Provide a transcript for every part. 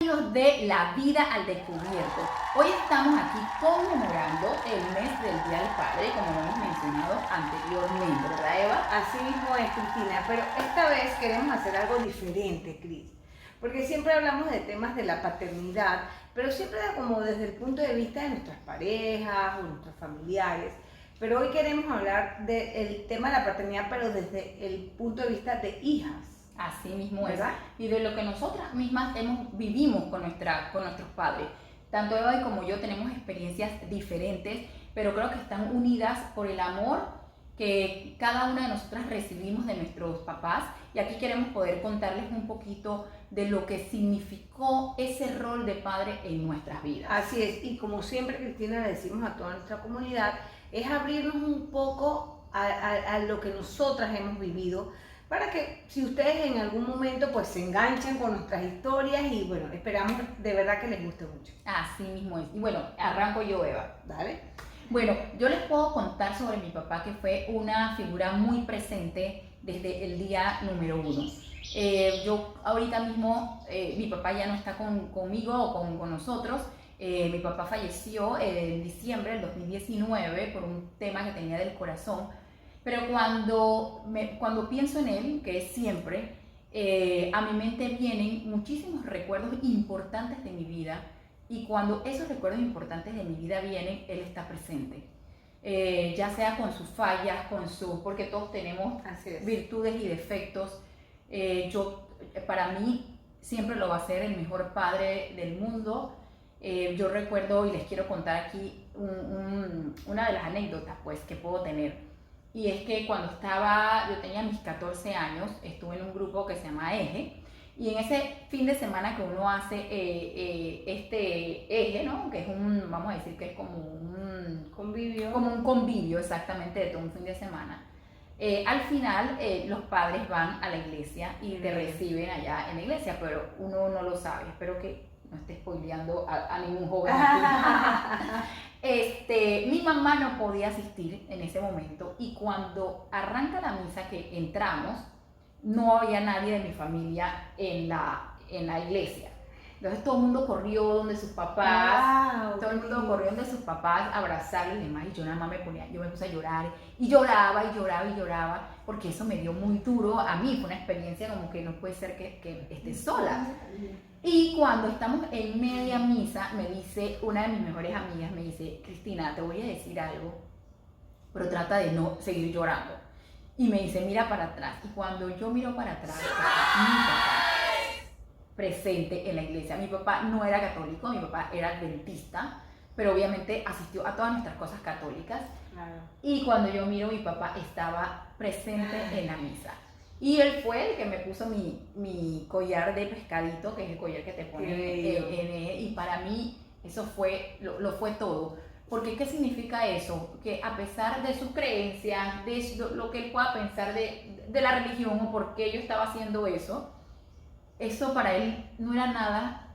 De la vida al descubierto. Hoy estamos aquí conmemorando el mes del Día del Padre, como lo hemos mencionado anteriormente, ¿verdad, Eva? Así mismo es, Cristina, pero esta vez queremos hacer algo diferente, Cris, porque siempre hablamos de temas de la paternidad, pero siempre como desde el punto de vista de nuestras parejas o nuestros familiares. Pero hoy queremos hablar del tema de la paternidad, pero desde el punto de vista de hijas. Así mismo es. ¿Verdad? Y de lo que nosotras mismas vivimos con nuestros padres. Tanto Eva como yo tenemos experiencias diferentes, pero creo que están unidas por el amor que cada una de nosotras recibimos de nuestros papás. Y aquí queremos poder contarles un poquito de lo que significó ese rol de padre en nuestras vidas. Así es, y como siempre, Cristina, le decimos a toda nuestra comunidad, es abrirnos un poco a lo que nosotras hemos vivido, para que si ustedes en algún momento pues se enganchan con nuestras historias y bueno, esperamos de verdad que les guste mucho. Así mismo es. Y bueno, arranco yo, Eva. Dale. Bueno, yo les puedo contar sobre mi papá, que fue una figura muy presente desde el día número 1. Yo ahorita mismo, mi papá ya no está conmigo o con nosotros. Mi papá falleció en diciembre del 2019 por un tema que tenía del corazón. Pero cuando pienso en él, que es siempre, a mi mente vienen muchísimos recuerdos importantes de mi vida. Y cuando esos recuerdos importantes de mi vida vienen, él está presente. Ya sea con sus fallas, porque todos tenemos virtudes y defectos. Para mí siempre lo va a ser el mejor padre del mundo. Yo recuerdo y les quiero contar aquí una de las anécdotas pues, que puedo tener. Y es que cuando yo tenía mis 14 años, estuve en un grupo que se llama Eje. Y en ese fin de semana que uno hace este Eje, ¿no? Que es vamos a decir que es como un convivio. Como un convivio exactamente de todo un fin de semana. Al final los padres van a la iglesia y te reciben allá en la iglesia, pero uno no lo sabe. Espero que no esté spoileando a ningún joven aquí. Mi mamá no podía asistir en ese momento y cuando arranca la misa que entramos, no había nadie de mi familia en la iglesia. Entonces todo el mundo corrió donde sus papás, todo el mundo corrió donde sus papás a abrazarlos y demás, y yo nada más yo me puse a llorar y lloraba y lloraba y lloraba, porque eso me dio muy duro a mí, fue una experiencia como que no puede ser que esté sola. Y cuando estamos en media misa, me dice una de mis mejores amigas, me dice, Cristina, te voy a decir algo, pero trata de no seguir llorando. Y me dice, mira para atrás. Y cuando yo miro para atrás, mi papá presente en la iglesia. Mi papá no era católico, mi papá era adventista, pero obviamente asistió a todas nuestras cosas católicas. Claro. Y cuando yo miro, mi papá estaba presente en la misa. Y él fue el que me puso mi collar de pescadito, que es el collar que te ponen y para mí eso lo fue todo. Porque ¿qué significa eso? Que a pesar de sus creencias, de lo que él pueda pensar de la religión o por qué yo estaba haciendo eso para él no era nada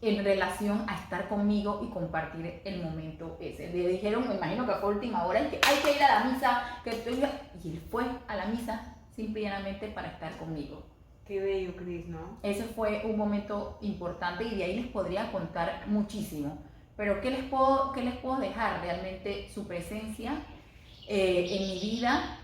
en relación a estar conmigo y compartir el momento ese. Le dijeron, me imagino que fue última hora, que hay que ir a la misa, y él fue a la misa simplemente para estar conmigo. Qué bello, Cris, ¿no? Ese fue un momento importante y de ahí les podría contar muchísimo. Pero ¿qué les puedo dejar? Realmente su presencia en mi vida,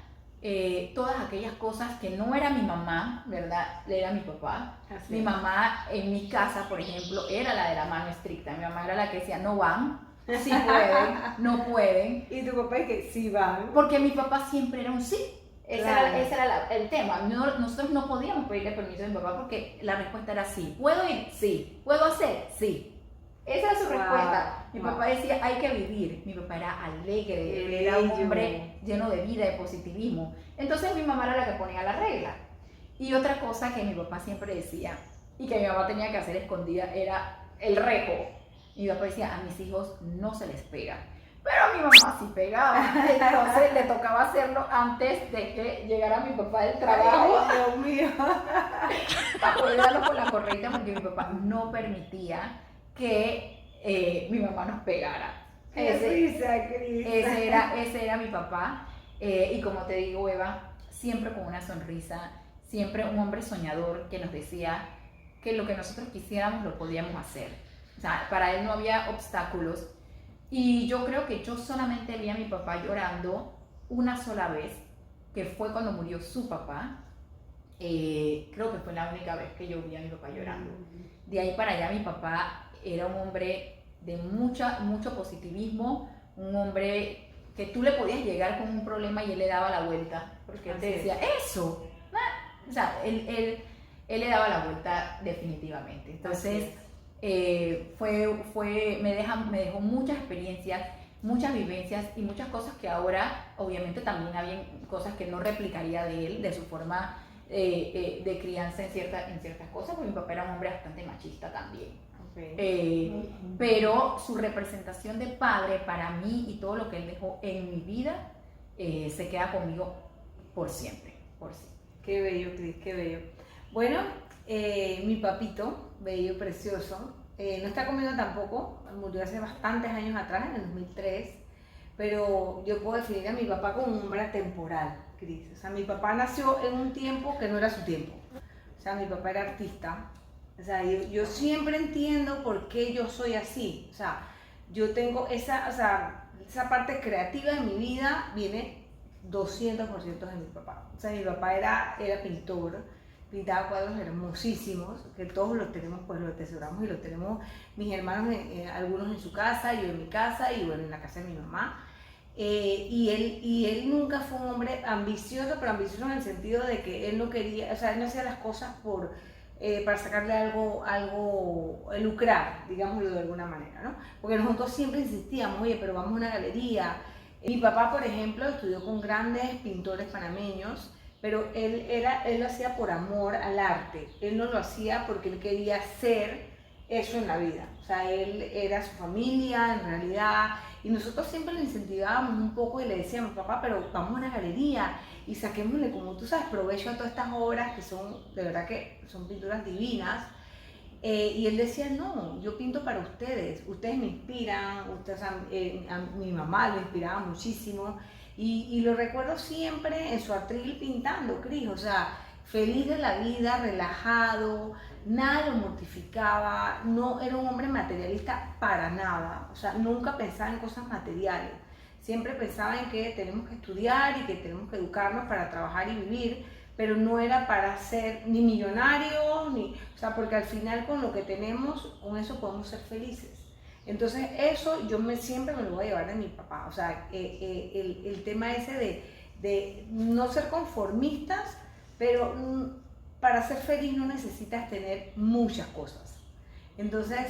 todas aquellas cosas que no era mi mamá, ¿verdad? Era mi papá. Así Mi es. mamá en mi casa, por ejemplo, era la de la mano estricta. Mi mamá era la que decía, no van, sí pueden, no pueden. Y tu papá es que sí van. Porque mi papá siempre era un sí. Ese Claro. era el tema. Nosotros no podíamos pedirle permiso a mi papá porque la respuesta era sí. ¿Puedo ir? Sí. ¿Puedo hacer? Sí. Esa era su respuesta. Mi papá decía, hay que vivir. Mi papá era alegre, él era un hombre lleno de vida, de positivismo. Entonces mi mamá era la que ponía la regla. Y otra cosa que mi papá siempre decía, y que mi mamá tenía que hacer escondida, era el rejo. Mi papá decía, a mis hijos no se les pega. Pero a mi mamá sí pegaba, entonces le tocaba hacerlo antes de que llegara mi papá del trabajo. Ay, Dios mío. Para poder darlo con la correcta, porque mi papá no permitía que mi mamá nos pegara. Ese era mi papá. Y como te digo, Eva, siempre con una sonrisa, siempre un hombre soñador que nos decía, que lo que nosotros quisiéramos lo podíamos hacer. O sea, para él no había obstáculos. Y yo creo que yo solamente vi a mi papá llorando una sola vez, que fue cuando murió su papá. Creo que fue la única vez que yo vi a mi papá llorando. De ahí para allá mi papá era un hombre de mucho positivismo, un hombre que tú le podías llegar con un problema y él le daba la vuelta, porque él te decía, eso, o sea, él le daba la vuelta definitivamente. Entonces, me dejó muchas experiencias, muchas vivencias y muchas cosas que ahora, obviamente, también había cosas que no replicaría de él, de su forma de crianza en ciertas cosas, porque mi papá era un hombre bastante machista también. Pero su representación de padre para mí y todo lo que él dejó en mi vida se queda conmigo por siempre. Qué bello, Cris, qué bello. Bueno, mi papito, bello, precioso, no está conmigo tampoco, murió hace bastantes años atrás, en el 2003, pero yo puedo definir a mi papá como un hombre atemporal, Cris. O sea, mi papá nació en un tiempo que no era su tiempo. O sea, mi papá era artista. O sea, yo siempre entiendo por qué yo soy así. O sea, yo tengo esa parte creativa de mi vida viene 200% de mi papá. O sea, mi papá era pintor, pintaba cuadros hermosísimos, que todos los tenemos, pues los atesoramos y los tenemos mis hermanos, algunos en su casa, yo en mi casa y bueno, en la casa de mi mamá. Y él nunca fue un hombre ambicioso, pero ambicioso en el sentido de que él no quería, o sea, él no hacía las cosas para sacarle algo lucrar, digámoslo de alguna manera, ¿no? Porque nosotros siempre insistíamos, oye, pero vamos a una galería. Mi papá, por ejemplo, estudió con grandes pintores panameños, pero él lo hacía por amor al arte. Él no lo hacía porque él quería hacer eso en la vida. O sea, él era su familia, en realidad, y nosotros siempre le incentivábamos un poco y le decíamos, papá, pero vamos a una galería y saquémosle, como tú sabes, provecho a todas estas obras que son, de verdad que son pinturas divinas. Y él decía, no, yo pinto para ustedes me inspiran, a mi mamá lo inspiraba muchísimo, y lo recuerdo siempre en su atril pintando, Cris, o sea, feliz de la vida, relajado, nada lo mortificaba, no era un hombre materialista para nada, o sea, nunca pensaba en cosas materiales, siempre pensaba en que tenemos que estudiar y que tenemos que educarnos para trabajar y vivir, pero no era para ser ni millonarios, o sea, porque al final con lo que tenemos, con eso podemos ser felices. Entonces eso siempre me lo voy a llevar de mi papá, o sea, el tema ese de no ser conformistas, pero para ser feliz no necesitas tener muchas cosas. Entonces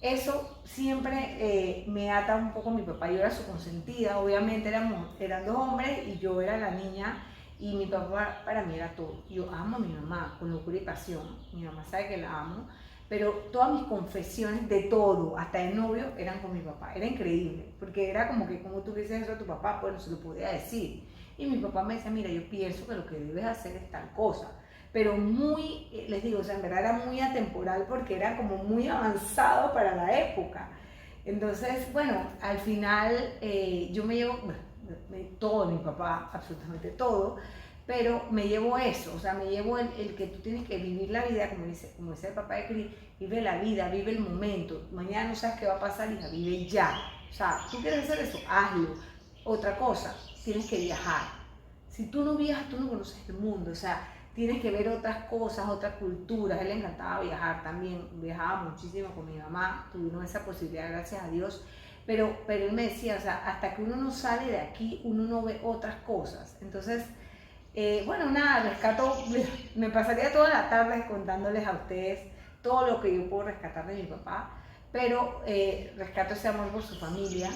eso siempre me ata un poco a mi papá. Yo era su consentida, obviamente eran dos hombres y yo era la niña. Y mi papá para mí era todo. Yo amo a mi mamá con locura y pasión. Mi mamá sabe que la amo. Pero todas mis confesiones de todo, hasta de novio, eran con mi papá. Era increíble. Porque era como que, como tú dices eso a tu papá, pues no se lo podía decir. Y mi papá me decía, mira, yo pienso que lo que debes hacer es tal cosa. Pero les digo, o sea, en verdad era muy atemporal porque era como muy avanzado para la época. Entonces, bueno, al final yo me llevo... todo de mi papá, absolutamente todo, pero me llevo eso, o sea, me llevo el que tú tienes que vivir la vida, como dice el papá de Cris, vive la vida, vive el momento, mañana no sabes qué va a pasar, hija, vive ya, o sea, tú quieres hacer eso, hazlo. Otra cosa, tienes que viajar, si tú no viajas, tú no conoces el mundo, o sea, tienes que ver otras cosas, otras culturas. A él le encantaba viajar también, viajaba muchísimo con mi mamá, tuvimos esa posibilidad, gracias a Dios. Pero él me decía, o sea, hasta que uno no sale de aquí, uno no ve otras cosas. Entonces, bueno, nada, me pasaría toda la tarde contándoles a ustedes todo lo que yo puedo rescatar de mi papá, pero rescato ese amor por su familia,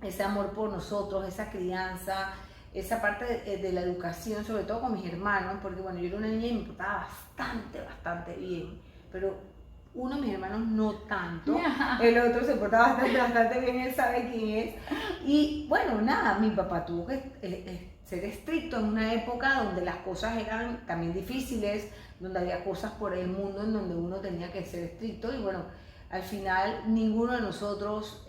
ese amor por nosotros, esa crianza, esa parte de la educación, sobre todo con mis hermanos, porque bueno, yo era una niña y me portaba bastante bien, pero uno de mis hermanos no tanto, el otro se porta bastante bien, él sabe quién es. Y bueno, nada, mi papá tuvo que ser estricto en una época donde las cosas eran también difíciles, donde había cosas por el mundo en donde uno tenía que ser estricto. Y bueno, al final ninguno de nosotros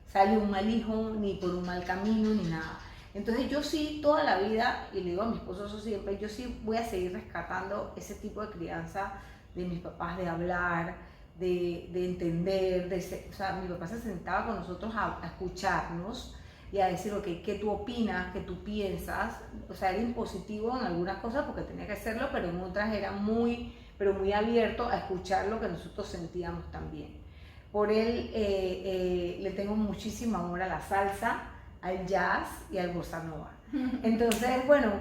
salió un mal hijo, ni por un mal camino, ni nada. Entonces yo sí, toda la vida, y le digo a mi esposo eso siempre, yo sí voy a seguir rescatando ese tipo de crianza de mis papás de hablar, de entender, o sea, mi papá se sentaba con nosotros a escucharnos y a decir, ok, ¿qué tú opinas? ¿Qué tú piensas? O sea, era impositivo en algunas cosas porque tenía que hacerlo, pero en otras era pero muy abierto a escuchar lo que nosotros sentíamos también. Por él le tengo muchísimo amor a la salsa, al jazz y al bossa nova. Entonces, bueno,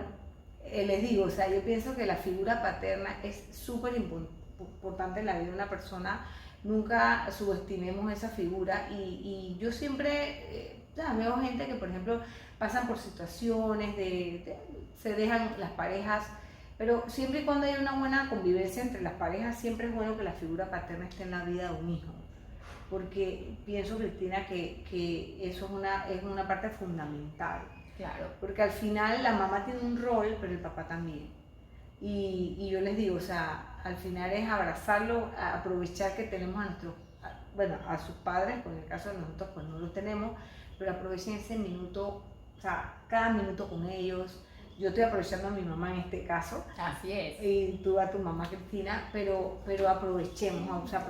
les digo, o sea, yo pienso que la figura paterna es súper importante en la vida de una persona. Nunca subestimemos esa figura y yo siempre veo gente que, por ejemplo, pasan por situaciones se dejan las parejas, pero siempre y cuando hay una buena convivencia entre las parejas, siempre es bueno que la figura paterna esté en la vida de un hijo. Porque pienso, Cristina, que eso es una parte fundamental. Claro. Porque al final la mamá tiene un rol, pero el papá también. Y yo les digo, o sea, al final es abrazarlo, aprovechar que tenemos a sus padres, pues en el caso de nosotros pues no los tenemos, pero aprovechen ese minuto, o sea, cada minuto con ellos. Yo estoy aprovechando a mi mamá en este caso. Así es. Y tú a tu mamá, Cristina, pero aprovechemos, o sea,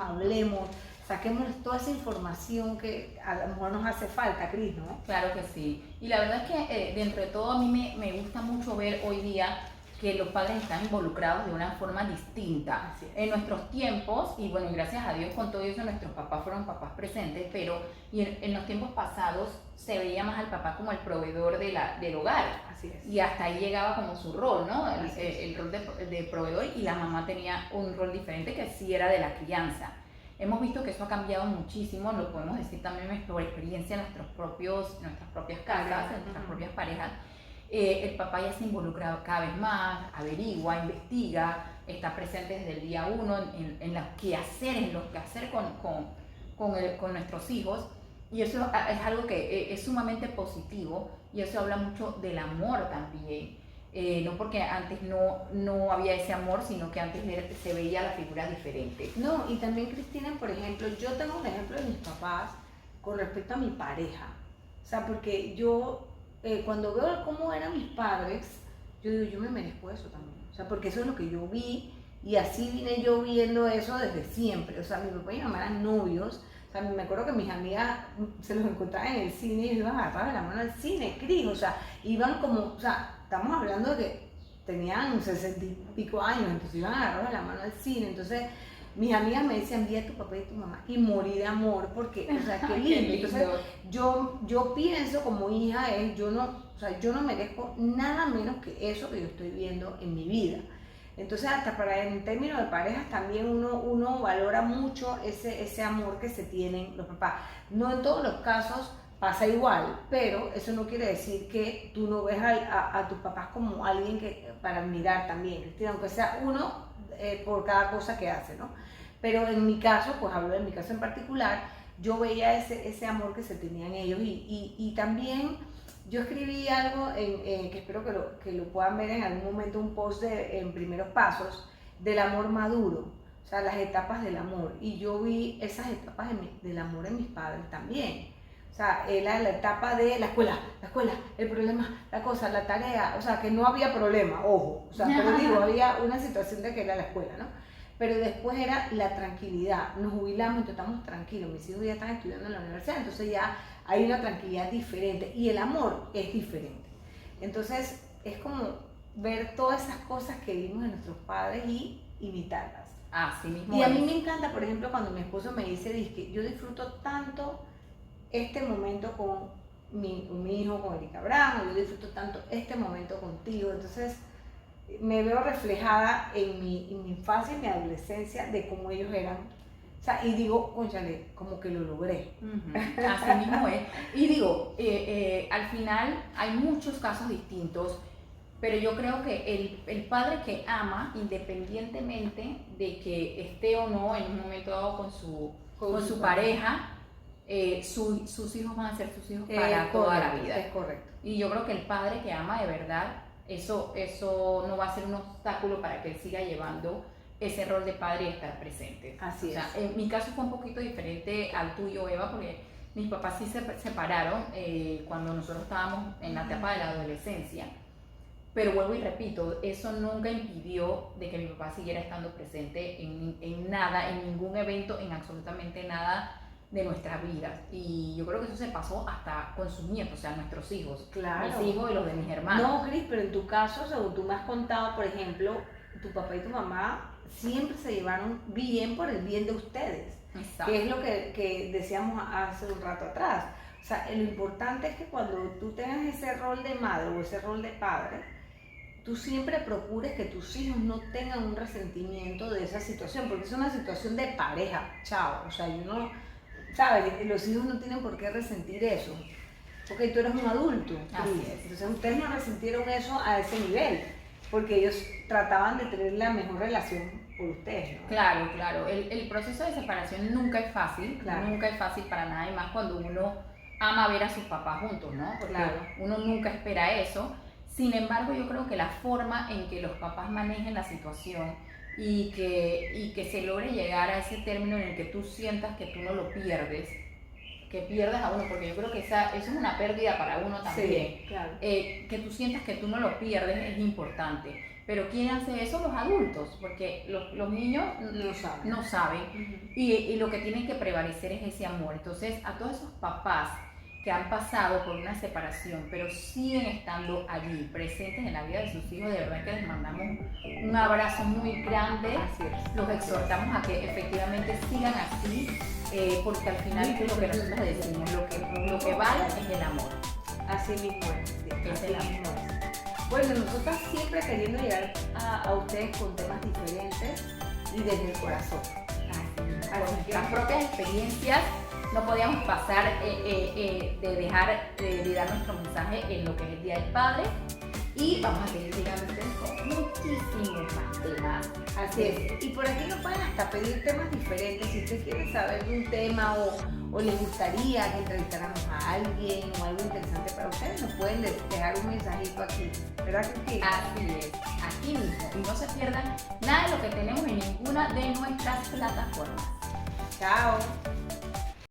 hablemos, saquemos toda esa información que a lo mejor nos hace falta, Cris, ¿no? Claro que sí. Y la verdad es que dentro de todo a mí me gusta mucho ver hoy día que los padres están involucrados de una forma distinta. En nuestros tiempos, y bueno, gracias a Dios con todo eso nuestros papás fueron papás presentes, pero en los tiempos pasados se veía más al papá como el proveedor del hogar. Así es. Y hasta ahí llegaba como su rol, ¿no? El rol de proveedor, y la mamá tenía un rol diferente que sí era de la crianza. Hemos visto que eso ha cambiado muchísimo, lo podemos decir también por experiencia en nuestras propias casas, en nuestras propias parejas. El papá ya se involucra cada vez más, averigua, investiga, está presente desde el día uno en los quehaceres, con nuestros hijos, y eso es algo que es sumamente positivo, y eso habla mucho del amor también. No porque antes no había ese amor, sino que antes se veía la figura diferente. No, y también, Cristina, por ejemplo, yo tengo un ejemplo de mis papás con respecto a mi pareja. O sea, porque yo, cuando veo cómo eran mis padres, yo digo, yo me merezco eso también. O sea, porque eso es lo que yo vi, y así vine yo viendo eso desde siempre. O sea, mi papá y mi mamá eran novios. O sea, me acuerdo que mis amigas se los encontraban en el cine y iban agarradas de la mano al cine, Cris. O sea, iban como, o sea, estamos hablando de que tenían 60 y pico años, entonces iban agarrados de la mano al cine. Entonces, mis amigas me decían, vi a tu papá y a tu mamá, y morí de amor, porque, o sea, qué lindo. Entonces, yo pienso como hija, yo no merezco nada menos que eso que yo estoy viendo en mi vida. Entonces, hasta en términos de parejas también uno valora mucho ese amor que se tienen los papás. No en todos los casos pasa igual, pero eso no quiere decir que tú no ves a tus papás como alguien para admirar también, Cristina, aunque sea uno por cada cosa que hace, ¿no? Pero en mi caso, pues hablo de mi caso en particular, yo veía ese amor que se tenían ellos, y también yo escribí algo que espero que lo puedan ver en algún momento, un post en Primeros Pasos, del amor maduro, o sea, las etapas del amor, y yo vi esas etapas del amor en mis padres también. O sea, era la etapa de la escuela, el problema, la cosa, la tarea, o sea, que no había problema, ojo, o sea, pero digo, había una situación de que era la escuela, ¿no? Pero después era la tranquilidad, nos jubilamos, entonces estamos tranquilos, mis hijos ya están estudiando en la universidad, entonces ya hay una tranquilidad diferente, y el amor es diferente. Entonces, es como ver todas esas cosas que vimos de nuestros padres y imitarlas. Así mismo. Y a mí me encanta, por ejemplo, cuando mi esposo me dice, que yo disfruto tanto este momento con mi hijo, con Erika Abraham, yo disfruto tanto este momento contigo. Entonces me veo reflejada en mi infancia y mi adolescencia de cómo ellos eran. O sea, y digo, cónchale, como que lo logré. Así mismo es. Y digo, al final hay muchos casos distintos, pero yo creo que el padre que ama, independientemente de que esté o no en un momento dado con su pareja, sus hijos van a ser sus hijos para toda la vida. Es correcto. Y yo creo que el padre que ama de verdad, eso no va a ser un obstáculo para que él siga llevando ese rol de padre y estar presente. Así es. En mi caso fue un poquito diferente al tuyo, Eva, porque mis papás sí se separaron cuando nosotros estábamos en la etapa de la adolescencia. Pero vuelvo y repito, eso nunca impidió de que mi papá siguiera estando presente en nada, en ningún evento, en absolutamente nada de nuestras vidas. Y yo creo que eso se pasó hasta con sus nietos, o sea, nuestros hijos. Claro. Mis hijos y los de mis hermanos. No, Cris, pero en tu caso, según tú me has contado, por ejemplo, tu papá y tu mamá siempre se llevaron bien por el bien de ustedes. Exacto. Que es lo que decíamos hace un rato atrás. O sea, lo importante es que cuando tú tengas ese rol de madre o ese rol de padre, tú siempre procures que tus hijos no tengan un resentimiento de esa situación, porque es una situación de pareja, chao. O sea, uno, ¿sabes? Los hijos no tienen por qué resentir eso. Porque tú eres un adulto. Así es. Entonces ustedes no resintieron eso a ese nivel, porque ellos trataban de tener la mejor relación por ustedes, ¿no? Claro, claro. El proceso de separación nunca es fácil, Claro. nunca es fácil para nada, y más cuando uno ama ver a sus papás juntos, ¿no? Porque Claro. uno nunca espera eso. Sin embargo, yo creo que la forma en que los papás manejen la situación y que se logre llegar a ese término en el que tú sientas que tú no lo pierdes, que pierdas a uno, porque yo creo que eso es una pérdida para uno también. Sí, claro. Que tú sientas que tú no lo pierdes es importante. Pero ¿quién hace eso? Los adultos, porque los niños No saben. no saben. Ujú. Y lo que tiene que prevalecer es ese amor. Entonces, a todos esos papás que han pasado por una separación, pero siguen estando allí, presentes en la vida de sus hijos, de verdad que les mandamos un abrazo muy grande. Así es. Los exhortamos a que efectivamente sigan así, porque al final es lo que nosotros decimos, lo que vale es el amor. Así mismo es. Sí, Es así el amor. mismo es. Bueno, nosotras siempre queriendo llegar a ustedes con temas diferentes y desde el corazón. Con Así nuestras que, propias experiencias no podíamos pasar de dar nuestro mensaje en lo que es el Día del Padre, y vamos a seguir llegando a ustedes con muchísimos más temas. así es. Y por aquí nos pueden hasta pedir temas diferentes. Si usted quiere saber de un tema o les gustaría que entrevistáramos a alguien o algo interesante para ustedes, nos pueden dejar un mensajito aquí. ¿Verdad que sí? Así es, aquí mismo. Y no se pierdan nada de lo que tenemos en ninguna de nuestras plataformas. Chao.